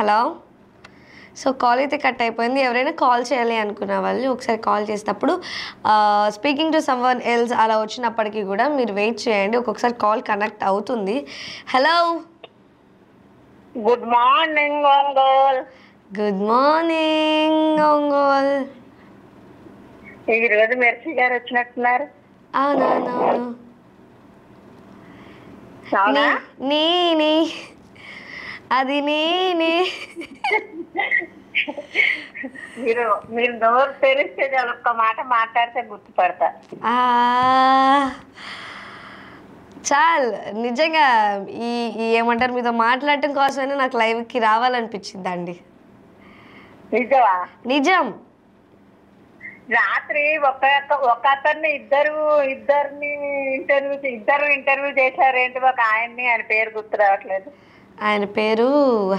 Hello. So call అయితే cut అయిపోయింది. ఎవరైనా కాల్ చేయాలి అనుకున్న వాళ్ళు ఒకసారి కాల్ చేసేటప్పుడు స్పీకింగ్ టు సమ్వన్ ఎల్స్ అలా వచ్చినప్పటికీ కూడా మీరు వెయిట్ చేయండి, ఒక్కొక్కసారి కాల్ కనెక్ట్ అవుతుంది. Hello. Good morning Ongole. Good morning Ongole. ఈరోజు మెర్సీ గారు వచ్చినట్టున్నారు. అవునవునవును. నేనే అది నేనే. మీరు మీరు నోరు తెరిస్తే ఒక్క మాట మాట్లాడితే గుర్తుపడతా. చాలు నిజంగా ఈ ఏమంటారు మీతో మాట్లాడటం కోసమైనా నాకు లైవ్కి రావాలనిపించిందండి. నిజమా? నిజం. రాత్రి ఒక అతన్ని ఇద్దరిని ఇంటర్వ్యూ చేశారు. ఏంటి ఒక ఆయన పేరు గుర్తు రావట్లేదు. ఆయన పేరు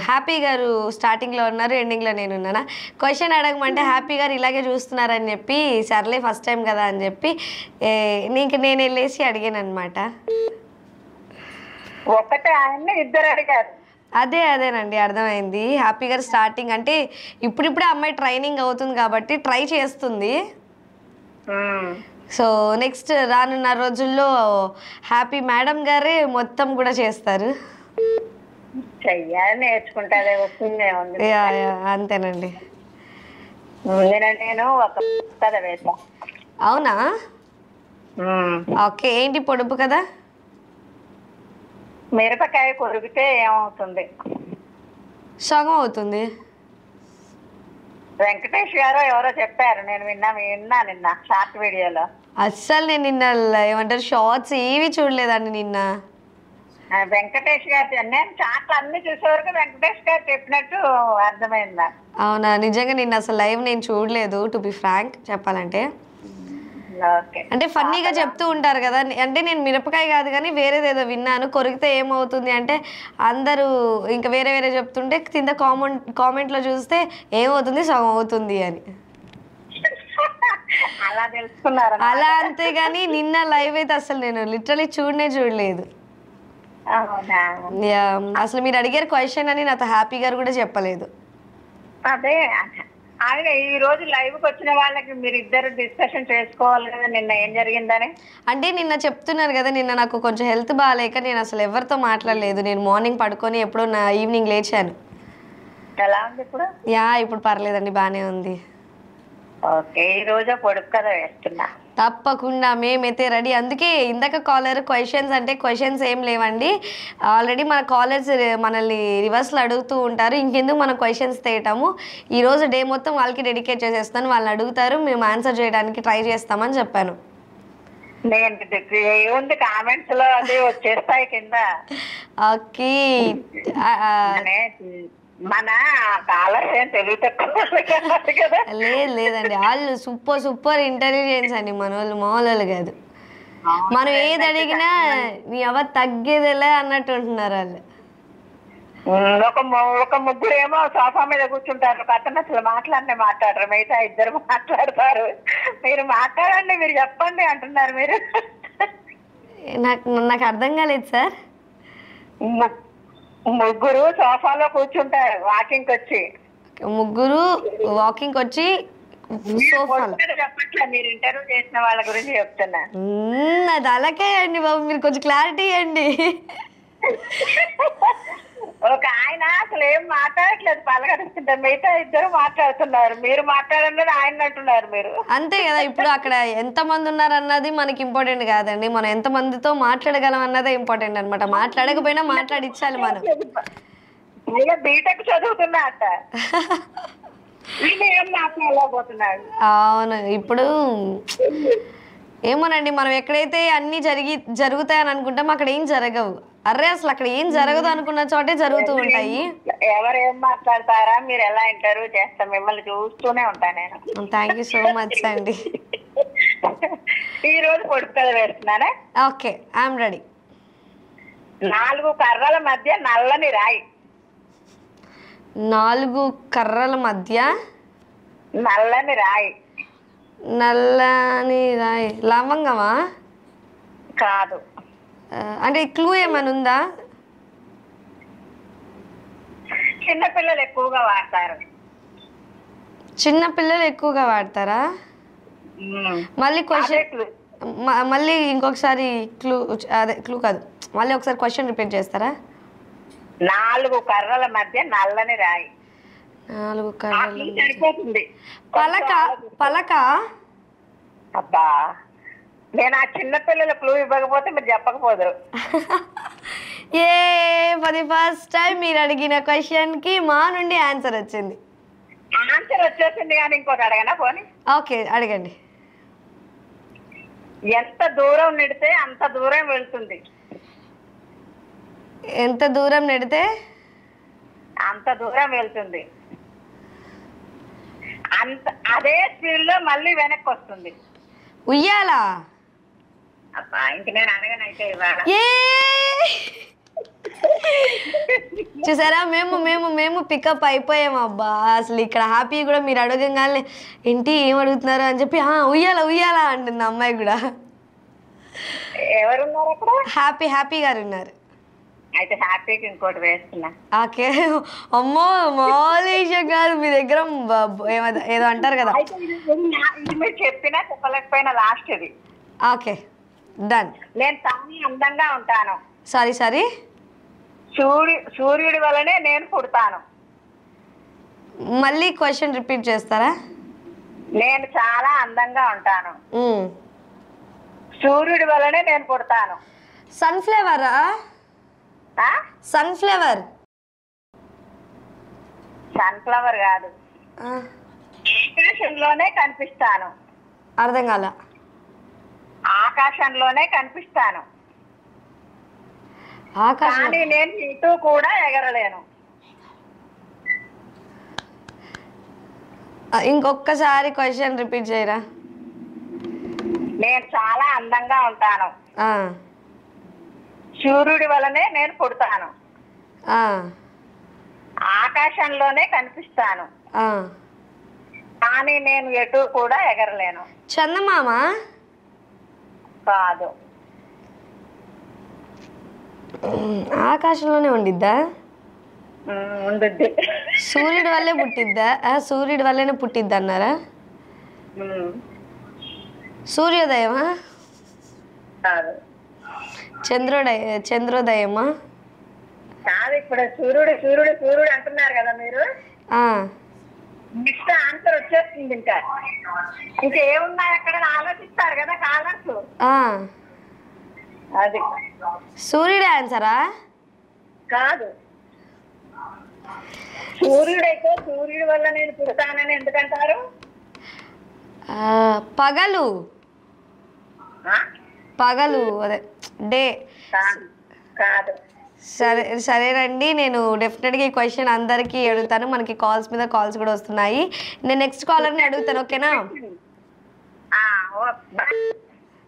హ్యాపీ గారు. స్టార్టింగ్లో ఉన్నారు, ఎండింగ్లో నేను ఉన్నానా. క్వశ్చన్ అడగమంటే హ్యాపీ గారు ఇలాగే చూస్తున్నారని చెప్పి సర్లే ఫస్ట్ టైం కదా అని చెప్పి నేను వెళ్ళేసి అడిగాను అనమాట. ఒకటే ఆయన్ని ఇద్దరు అడిగారు. అదేనండి అర్థమైంది. హ్యాపీ గారు స్టార్టింగ్ అంటే ఇప్పుడిప్పుడే అమ్మాయి ట్రైనింగ్ అవుతుంది కాబట్టి ట్రై చేస్తుంది. సో నెక్స్ట్ రానున్న రోజుల్లో హ్యాపీ మేడం గారే మొత్తం కూడా చేస్తారు. చెయ్యాలి, నేర్చుకుంటాదే, వస్తుందే ఉంది. అంతేనండి. నేను ఒక కథ వేసా. అవునా? ఓకే. ఏంటి పొడుపు కదా? మిరపకాయ కొరికితే ఏమవుతుంది? సగం అవుతుంది. వెంకటేష్ గారు ఎవరో చెప్పారు, నేను విన్నా నిన్న షార్ట్ వీడియోలో. అస్సలు నేను నిన్న ఏమంటారు షార్ట్స్ ఏవి చూడలేదండి నిన్న. వెంకటేష్ గారు నేను చాట్లు అన్ని చూసే వరకు వెంకటేష్ గారు చెప్పినట్టు అర్థమైందా? అవునా? నిజంగా నిన్న అసలు లైవ్ నేను చూడలేదు, టు బి ఫ్రాంక్ చెప్పాలంటే. అంటే ఫన్నీగా చెప్తూ ఉంటారు కదా. అంటే నేను మిరపకాయ కాదు కానీ వేరేదేదో విన్నాను, కొరికితే ఏమవుతుంది అంటే అందరూ ఇంకా వేరే వేరే చెప్తుంటే కింద కామెంట్లో చూస్తే ఏమవుతుంది, సగం అవుతుంది అని. అలా తెలుసుకున్నారు. అలా అంతేగాని నిన్న లైవ్ అయితే అసలు నేను లిటరలీ చూడలేదు. అసలు మీరు అడిగారు క్వశ్చన్ అని నాతో హ్యాపీ గారు కూడా చెప్పలేదు. అదే ఆయన ఈ రోజు లైవ్ కి వచ్చిన వాళ్ళకి మీరు ఇద్దరు డిస్కషన్ చేసుకోవాలి కదా నిన్న ఏం జరిగిందని. అంటే నిన్న చెప్తున్నారు కదా, నిన్న నాకు కొంచెం హెల్త్ బాగాలేక నేను అసలు ఎవరితో మాట్లాడలేదు. నేను మార్నింగ్ పడుకొని ఎప్పుడో నా ఈవినింగ్ లేచాను. ఎలా ఉంది ఇప్పుడు? ఇప్పుడు పర్లేదండి, బాగానే ఉంది. ఓకే, ఈ రోజు పొడుపు కథ వేస్తున్నా. తప్పకుండా, మేమైతే రెడీ. అందుకే ఇందాక కాలర్ క్వశ్చన్స్ ఏం లేవండి. ఆల్రెడీ మన కాలర్స్ మనల్ని రివర్స్లో అడుగుతూ ఉంటారు. ఇంకెందుకు మనం క్వశ్చన్స్ తేయటము, ఈరోజు డే మొత్తం వాళ్ళకి డెడికేట్ చేసేస్తాను. వాళ్ళని అడుగుతారు, మేము ఆన్సర్ చేయడానికి ట్రై చేస్తామని చెప్పాను. ఏముంది కామెంట్స్ లో అది వచ్చేస్తాయి కింద. ఓకే. మన కాలర్ ఏం లేదండి, వాళ్ళు సూపర్ ఇంటెలిజెన్స్ అండి. మన వాళ్ళు మామూలు కాదు. మనం ఏది అడిగినా నీ ఎవరు తగ్గేదిలే అన్నట్టు ఉంటున్నారు వాళ్ళు. ఒక ముగ్గురు ఏమో సోఫా మీద కూర్చుంటారు, ఒక అతను అసలు మాట్లాడరు, మిగతా ఇద్దరు మాట్లాడతారు. మీరు మాట్లాడండి, మీరు చెప్పండి అంటున్నారు. మీరు నాకు అర్థం కాలేదు సార్. ముగ్గురు సోఫాలో కూర్చుంటారు ముగ్గురు వాకింగ్ వచ్చి సోఫాలో చెప్పట్లే, మీరు ఇంటర్వ్యూ చేసిన వాళ్ళ గురించి చెప్తున్నా. అది అలాగే అండి బాబు, మీరు కొంచెం క్లారిటీ ఇవ్వండి. ఒక ఆయన అసలు ఏం మాట్లాడట్లేదు, పలకరిస్తుంటారు, మిగతా ఇద్దరు మాట్లాడుతున్నారు. మీరు మాట్లాడండి ఆయన అంటున్నారు. మీరు అంతే కదా. ఇప్పుడు అక్కడ ఎంత మంది ఉన్నారు అన్నది మనకి ఇంపార్టెంట్ కాదండి, మనం ఎంత మందితో మాట్లాడగలం అన్నదే ఇంపార్టెంట్ అనమాట. మాట్లాడకపోయినా మాట్లాడిచ్చాలి మనం. బీటెక్ చదువుతున్నా అట ఏం మాట్లాడలేకపోతున్నాడు. అవును. ఇప్పుడు ఏమోనండి, మనం ఎక్కడైతే అన్ని జరుగుతాయని అనుకుంటాం అక్కడ ఏం జరగవు. అరే అసలు అక్కడ ఏం జరగదు అనుకున్న చోటే జరుగుతూ ఉంటాయి. ఎవరేం మాట్లాడతారా, మీరు ఎలా ఇంటర్వ్యూ చేస్తాం, మిమ్మల్ని చూస్తూనే ఉంటాను నేను. థ్యాంక్ యూ సో మచ్ అండి. ఈ రోజు పొడుపు కథ వేస్తున్నానా? Okay, I'm ready. 4 కర్రల మధ్య నల్లని రాయి. 4 కర్రల మధ్య నల్లని రాయి. లవంగమా? కాదు. అంటే క్లూ ఏమైనా ఉందా? చిన్న పిల్లలు ఎక్కువగా వాడతారు. చిన్న పిల్లలు ఎక్కువగా వాడతారా? మళ్ళీ క్వశ్చన్ మళ్ళీ ఇంకొకసారి క్లూ, అదే క్లూ కాదు, మళ్ళీ ఒకసారి క్వశ్చన్ రిపీట్ చేస్తారా? 4 కర్రల మధ్య నల్లని రాయి. 4 కర్రలు సరిపోతుంది. పలక. పలక. అబ్బా, నేను ఆ చిన్న పిల్లల క్లూ ఇవ్వకపోతే మీరు చెప్పకపోదురు. ఏ ఫర్ ది ఫస్ట్ టైం మీరు అడిగిన క్వశ్చన్ కి మా నుండి ఆన్సర్ వచ్చింది. ఆన్సర్ వచ్చేసింది కానీ ఇంకోటి అడగనా పోనీ? ఓకే, అడగండి. ఎంత దూరం నెడితే అంత దూరం వెళ్తుంది. ఎంత దూరం నెడితే అంత దూరం వెళ్తుంది. అంత అదే స్పీడ్ లో మళ్ళీ వెనక్కి వస్తుంది. ఉయ్యాలా? అబ్బా, ఇంక నేను అడగనైతే ఇవాళ. చూసారా, మేము మేము మేము పికప్ అయిపోయాం. అబ్బా, అసలు ఇక్కడ హ్యాపీ కూడా మీరు అడగంగానే ఏంటి ఏం అడుగుతున్నారు అని చెప్పి ఉయ్యాలా ఉయ్యాలా అంటుంది అమ్మాయి కూడా. ఎవరున్నారు అక్కడ? హ్యాపీ గారు ఉన్నారు. అయితే హ్యాపీకి ఇంకోటి వేస్తున్నా. ఓకే. అమ్మో, మామూలు విషయం కాదు మీ దగ్గర. ఏదో అంటారు కదా. ఇది మీరు చెప్పినా చెప్పలేకపోయినా లాస్ట్ ఇది. Okay, done. నేను తాను అందంగా ఉంటాను. సారీ సూర్యుడి వల్లనే నేను పుడతాను. మళ్ళీ క్వశ్చన్ రిపీట్ చేస్తారా? నేను చాలా అందంగా ఉంటాను. సూర్యుడి వల్లనే నేను పుడతాను. సన్ఫ్లవరా? సన్ఫ్లవర్. సన్ఫ్లవర్ కాదు. ఆకాశంలోనే కనిపిస్తాను. అర్థం కాల. ఆకాశంలోనే కనిపిస్తాను. కానీ నేను ఇటు కూడా ఎగరలేను. ఇంకొకసారి క్వశ్చన్ రిపీట్ చేయరా? నేను చాలా అందంగా ఉంటాను. సూర్యుడి వల్లనే నేను పుడతాను. ఆకాశంలోనే కనిపిస్తాను. కానీ నేను ఎటు కూడా ఎగరలేను. చందమామ? కాదు. ఆకాశంలోనే ఉండిద్దా? ఉండుద్ది. సూర్యుడి వల్లే పుట్టిద్దా? సూర్యుడి వల్లనే పుట్టిద్దా అన్నారా? సూర్యోదయమా? కాదు. చంద్రోదయమా? కాదు. ఇప్పుడు సూర్యుడు సూర్యుడు సూర్యుడు అంటున్నారు కదా మీరు. నెక్స్ట్ ఆన్సర్ వచ్చేస్తుంది. ఇంకా ఏమున్నాయి అక్కడ ఆలోచిస్తారు కదా కాలర్స్. అది సూర్యుడే ఆన్సరా? కాదు. సూర్యుడైతే సూర్యుడి వల్ల నేను పుడతానని ఎందుకంటారు? పగలు. పగలు అదే డే. కాదు. సరేనండి, నేను డెఫినెట్గా ఈ క్వశ్చన్ అందరికీ అడుగుతాను. మనకి కాల్స్ మీద కాల్స్ కూడా వస్తున్నాయి. నేను నెక్స్ట్ కాలర్ని అడుగుతాను. ఓకేనా?